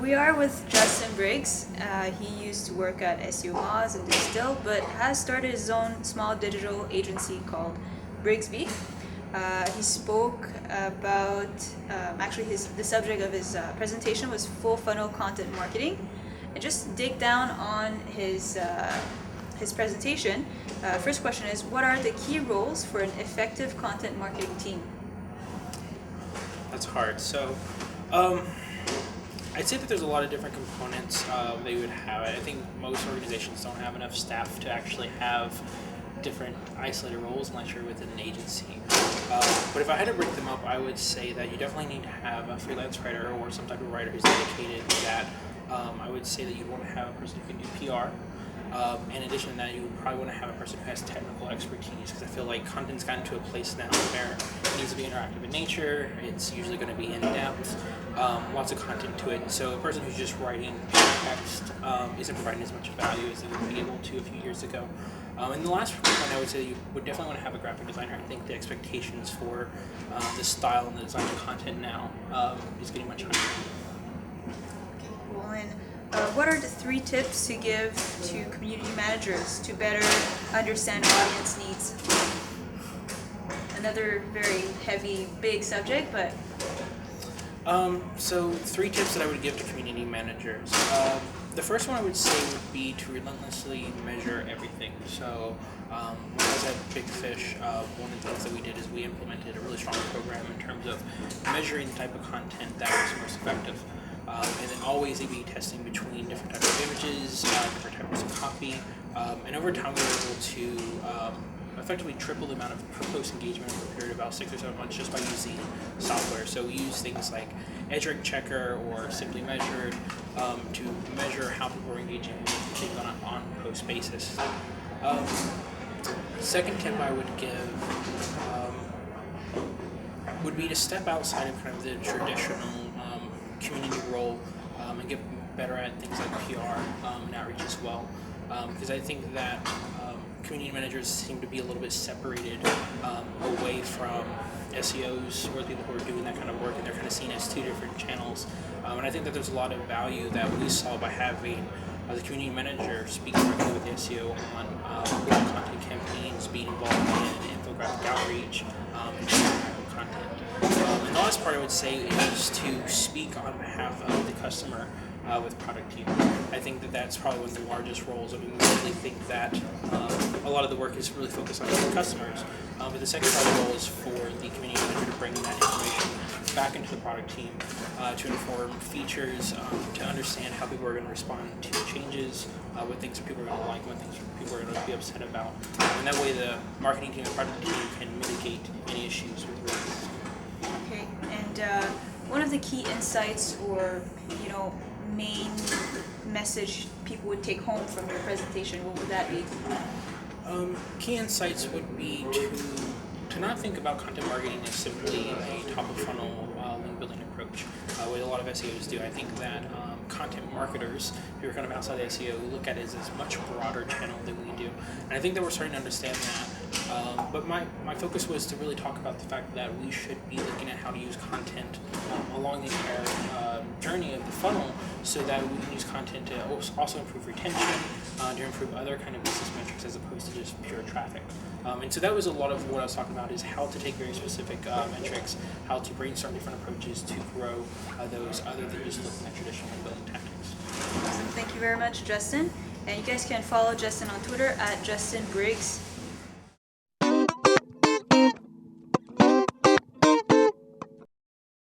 We are with Justin Briggs. He used to work at SEO Moz and Distill, but has started his own small digital agency called Briggsby. He spoke about the subject of his presentation was full funnel content marketing, and just dig down on his presentation. First question is, what are the key roles for an effective content marketing team? That's hard. So, I'd say that there's a lot of different components that you would have. I think most organizations don't have enough staff to actually have different isolated roles unless you're within an agency. But if I had to break them up, I would say that you definitely need to have a freelance writer or some type of writer who's dedicated to that. I would say that you'd want to have a person who can do PR. In addition to that, you would probably want to have a person who has technical expertise, because I feel like content's gotten to a place now where it needs to be interactive in nature. It's usually going to be in depth, lots of content to it. And so a person who's just writing text isn't providing as much value as they would be able to a few years ago. And the last point I would say, you would definitely want to have a graphic designer. I think the expectations for the style and the design of content now is getting much higher. Well, and what are the 3 tips to give to community managers to better understand audience needs? Another very heavy, big subject, but... So 3 tips that I would give to community managers. The first one I would say would be to relentlessly measure everything. So when I was at Big Fish, one of the things that we did is we implemented a really strong program in terms of measuring the type of content that was most effective. And then always A/B testing between different types of images, different types of copy, and over time we were able to effectively triple the amount of per-post engagement over a period of about 6 or 7 months just by using software. So we use things like EdgeRank Checker or Simply Measured to measure how people are engaging with things on an on-post basis. Second tip I would give would be to step outside of kind of the traditional community role and get better at things like PR and outreach as well. Because I think that community managers seem to be a little bit separated away from SEOs or the people who are doing that kind of work, and they're kind of seen as 2 different channels. And I think that there's a lot of value that we saw by having the community manager speak directly with the SEO on content campaigns, being involved in infographic outreach, and sharing content. And the last part I would say is to speak on behalf of the customer with product team. I think that that's probably one of the largest roles. I mean, we really think that a lot of the work is really focused on the customers, but the second part of the role is for the community manager to bring that information back into the product team to inform features, to understand how people are going to respond to changes, what things people are going to like, what things people are going to be upset about. And that way the marketing team and product team can mitigate any issues with release. Okay, and one of the key insights or, main message people would take home from your presentation, what would that be? Key insights would be to not think about content marketing as simply a top-of-funnel link building approach, what a lot of SEOs do. I think that content marketers who are kind of outside the SEO look at it as a much broader channel than we do. And I think that we're starting to understand that. But my focus was to really talk about the fact that we should be looking at how to use content along the entire journey of the funnel, so that we can use content to also improve retention, to improve other kind of business metrics as opposed to just pure traffic. And so that was a lot of what I was talking about, is how to take very specific metrics, how to brainstorm different approaches to grow those other than just looking at traditional building tactics. Awesome. Thank you very much, Justin. And you guys can follow Justin on Twitter at Justin Briggs.